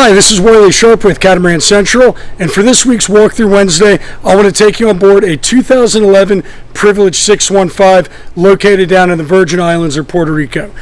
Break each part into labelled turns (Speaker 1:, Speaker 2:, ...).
Speaker 1: Hi, this is Wiley Sharp with Catamaran Central, and for this week's Walkthrough Wednesday, I want to take you on board a 2011 Privielge 615 located down in the Virgin Islands or Puerto Rico.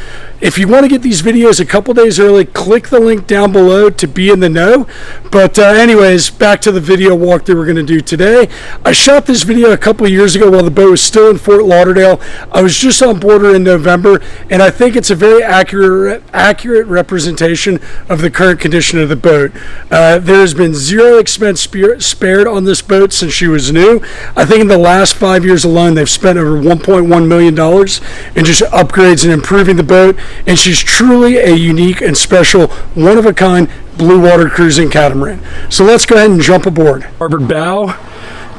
Speaker 1: If you want to get these videos a couple days early, click the link down below to be in the know. But anyways, back to the video walkthrough we're going to do today. I shot this video a couple of years ago while the boat was still in Fort Lauderdale. I was just on board her in November, and I think it's a very accurate representation of the current condition of the boat. There has been zero expense spared on this boat since she was new. I think in the last 5 years alone, they've spent over $1.1 million in just upgrades and improving the boat, and she's truly a unique and special, one-of-a-kind blue water cruising catamaran. So let's go ahead and jump aboard. Starboard bow,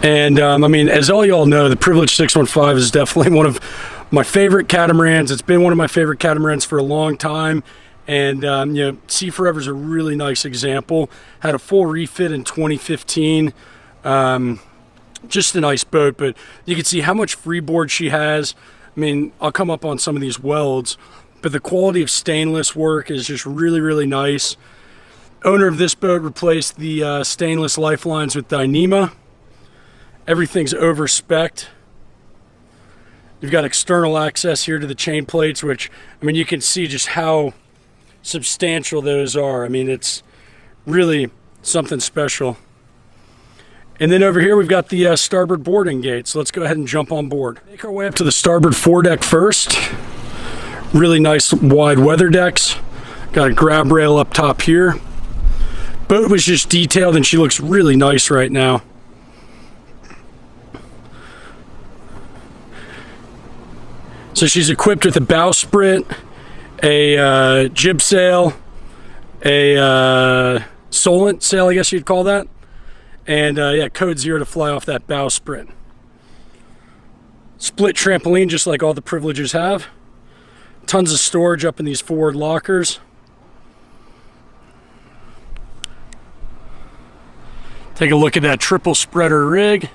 Speaker 1: and I mean, as all y'all know, the Privielge 615 is definitely one of my favorite catamarans. It's been one of my favorite catamarans for a long time. And you know, Sea Forever is a really nice example. Had a full refit in 2015. Just a nice boat, but you can see how much freeboard she has. I mean, I'll come up on some of these welds, but the quality of stainless work is just really, really nice. Owner of this boat replaced the stainless lifelines with Dyneema. Everything's over spec'd. You've got external access here to the chain plates, which, I mean, you can see just how substantial those are. I mean, it's really something special. And then over here we've got the starboard boarding gate, so let's go ahead and jump on board. Make our way up to the starboard foredeck first. Really nice wide weather decks. Got a grab rail up top here. Boat was just detailed and she looks really nice right now. So she's equipped with a bowsprit, a jib sail, a Solent sail, I guess you'd call that, and yeah, code 0 to fly off that bowsprit. Split trampoline, just like all the Privielges have. Tons of storage up in these forward lockers. Take a look at that triple spreader rig.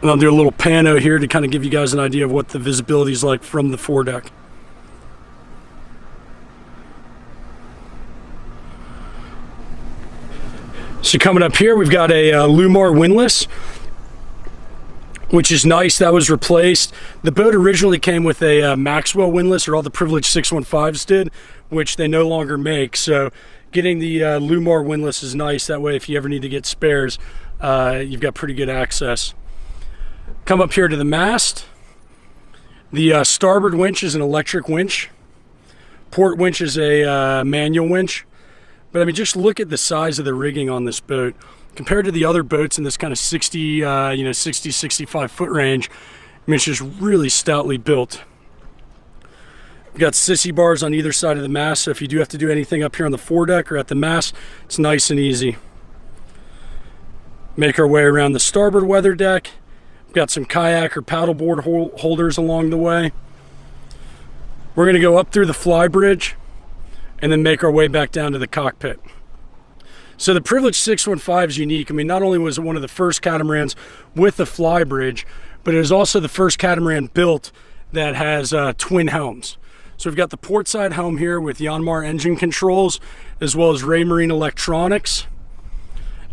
Speaker 1: And I'll do a little pano here to kind of give you guys an idea of what the visibility is like from the foredeck. So coming up here, we've got a Lumar windlass, which is nice. That was replaced. The boat originally came with a Maxwell windlass, or all the Privielge 615s did, which they no longer make. So getting the Lumar windlass is nice. That way, if you ever need to get spares, you've got pretty good access. Come up here to the mast. The starboard winch is an electric winch. Port winch is a manual winch. But I mean, just look at the size of the rigging on this boat. Compared to the other boats in this kind of 60, 65 foot range, I mean, it's just really stoutly built. We've got sissy bars on either side of the mast, so if you do have to do anything up here on the foredeck or at the mast, it's nice and easy. Make our way around the starboard weather deck. Got some kayak or paddleboard holders along the way. We're going to go up through the Flybridge and then make our way back down to the cockpit. So the Privielge 615 is unique. I mean, not only was it one of the first catamarans with the Flybridge, but it is also the first catamaran built that has twin helms. So we've got the port side helm here with Yanmar engine controls, as well as Ray Marine electronics,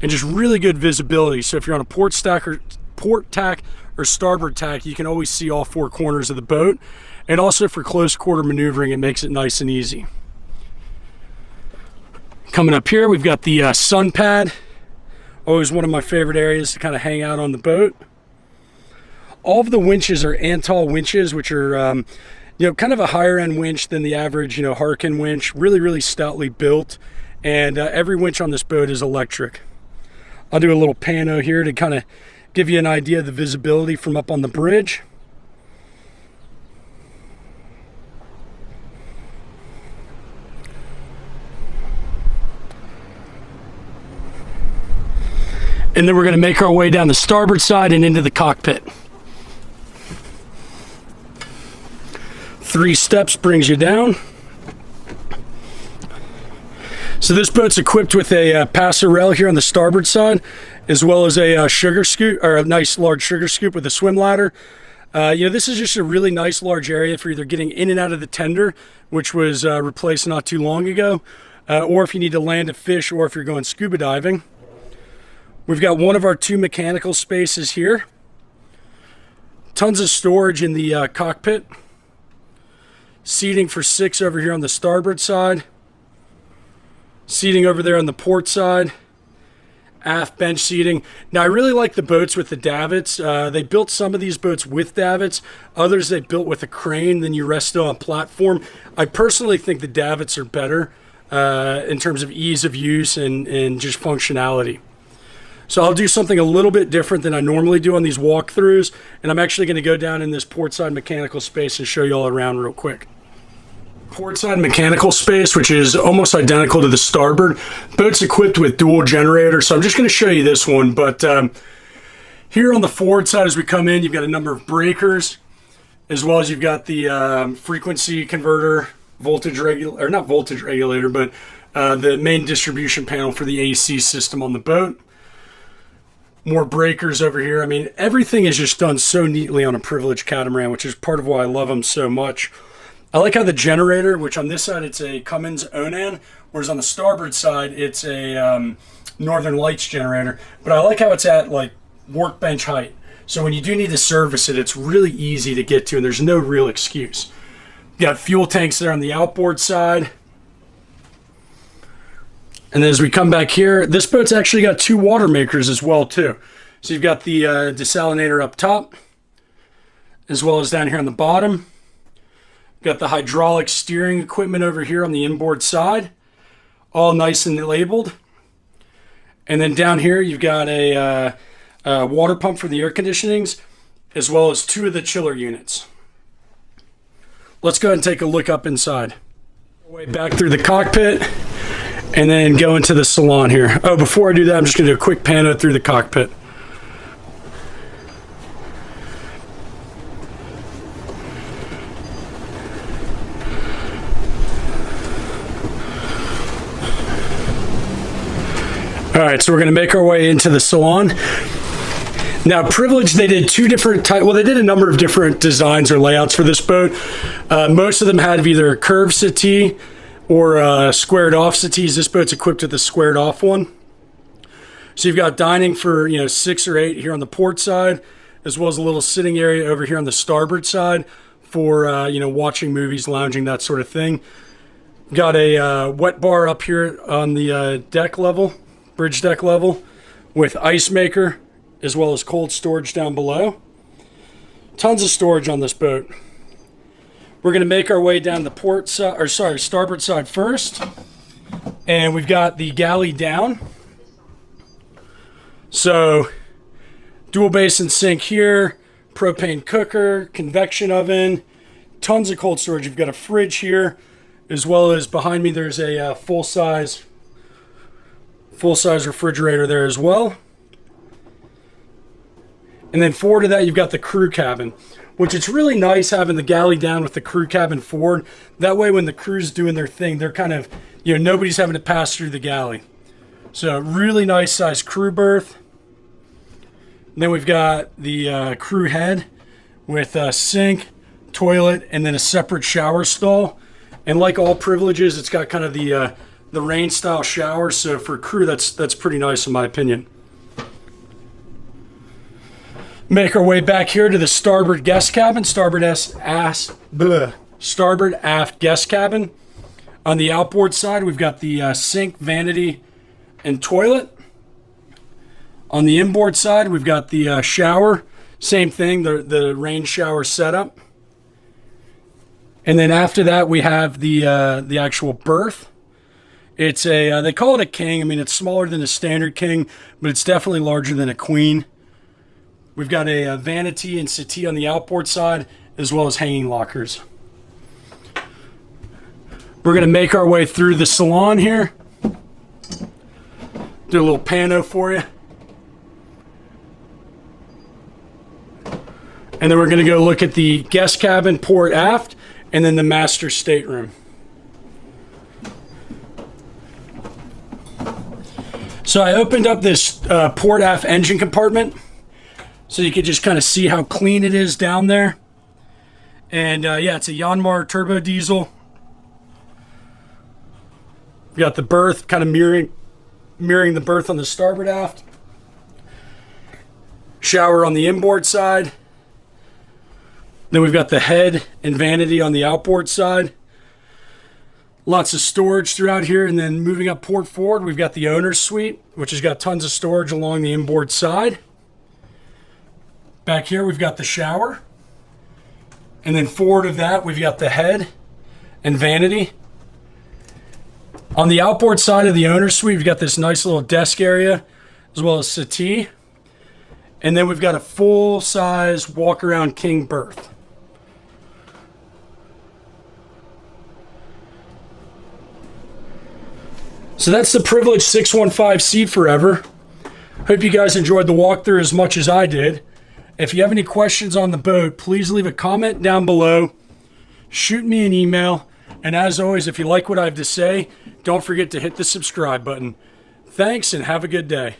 Speaker 1: and just really good visibility. So if you're on a port tack or starboard tack, you can always see all four corners of the boat, and also for close quarter maneuvering, it makes it nice and easy. Coming up here, we've got the sun pad. Always one of my favorite areas to kind of hang out on the boat. All of the winches are Antal winches, which are kind of a higher end winch than the average Harken winch. Really stoutly built, and every winch on this boat is electric. I'll do a little pano here to kind of give you an idea of the visibility from up on the bridge. And then we're going to make our way down the starboard side and into the cockpit. 3 steps brings you down. So this boat's equipped with a passerelle here on the starboard side, as well as a sugar scoop, or a nice large sugar scoop with a swim ladder. This is just a really nice large area for either getting in and out of the tender, which was replaced not too long ago, or if you need to land a fish, or if you're going scuba diving. We've got one of our 2 mechanical spaces here. Tons of storage in the cockpit. Seating for 6 over here on the starboard side. Seating over there on the port side. Aft bench seating. Now I really like the boats with the davits. They built some of these boats with davits. Others they built with a crane, then you rest it on a platform. I personally think the davits are better in terms of ease of use and just functionality. So I'll do something a little bit different than I normally do on these walkthroughs, and I'm actually going to go down in this portside mechanical space and show you all around real quick. Portside mechanical space, which is almost identical to the starboard. Boat's equipped with dual generator, so I'm just going to show you this one. But here on the forward side, as we come in, you've got a number of breakers, as well as you've got the frequency converter, voltage regulator, or not voltage regulator, but the main distribution panel for the AC system on the boat. More breakers over here. I mean, everything is just done so neatly on a Privielge catamaran, which is part of why I love them so much. I like how the generator, which on this side it's a Cummins Onan, whereas on the starboard side it's a Northern Lights generator. But I like how it's at like workbench height. So when you do need to service it, it's really easy to get to, and there's no real excuse. You got fuel tanks there on the outboard side. And then as we come back here, this boat's actually got 2 water makers as well too. So you've got the desalinator up top, as well as down here on the bottom. Got the hydraulic steering equipment over here on the inboard side, all nice and labeled. And then down here you've got a water pump for the air conditionings, as well as 2 of the chiller units. Let's go ahead and take a look up inside. Way back through the cockpit, and then go into the salon here. Oh, before I do that, I'm just going to do a quick pan out through the cockpit. All right, so we're going to make our way into the salon. Now, Privielge, they did 2 different types. Well, they did a number of different designs or layouts for this boat. Most of them had either a curved settee or squared off settees. This boat's equipped with a squared off one. So you've got dining for 6 or 8 here on the port side, as well as a little sitting area over here on the starboard side for watching movies, lounging, that sort of thing. Got a wet bar up here on the deck level, bridge deck level, with ice maker, as well as cold storage down below. Tons of storage on this boat. We're going to make our way down the starboard side first. And we've got the galley down. So, dual basin sink here, propane cooker, convection oven, tons of cold storage. You've got a fridge here, as well as behind me there's a full-size refrigerator there as well. And then forward to that, you've got the crew cabin, which it's really nice having the galley down with the crew cabin forward. That way, when the crew's doing their thing, they're kind of, nobody's having to pass through the galley. So really nice size crew berth. And then we've got the crew head with a sink, toilet, and then a separate shower stall. And like all Privielges, it's got kind of the rain style shower. So for crew, that's pretty nice in my opinion. Make our way back here to the starboard guest cabin, starboard aft guest cabin. On the outboard side, we've got the sink, vanity, and toilet. On the inboard side, we've got the shower, same thing, the rain shower setup. And then after that, we have the actual berth. It's they call it a king. I mean, it's smaller than a standard king, but it's definitely larger than a queen. We've got a vanity and settee on the outboard side, as well as hanging lockers. We're going to make our way through the salon here. Do a little pano for you. And then we're going to go look at the guest cabin, port aft, and then the master stateroom. So I opened up this port aft engine compartment. So you can just kind of see how clean it is down there. And yeah, it's a Yanmar turbo diesel. We got the berth kind of mirroring the berth on the starboard aft. Shower on the inboard side. Then we've got the head and vanity on the outboard side. Lots of storage throughout here. And then moving up port forward, we've got the owner's suite, which has got tons of storage along the inboard side. Back here, we've got the shower. And then forward of that, we've got the head and vanity. On the outboard side of the owner's suite, we've got this nice little desk area, as well as settee. And then we've got a full-size walk-around king berth. So that's the Privielge 615 Sea Forever. Hope you guys enjoyed the walkthrough as much as I did. If you have any questions on the boat, please leave a comment down below. Shoot me an email. And as always, if you like what I have to say, don't forget to hit the subscribe button. Thanks and have a good day.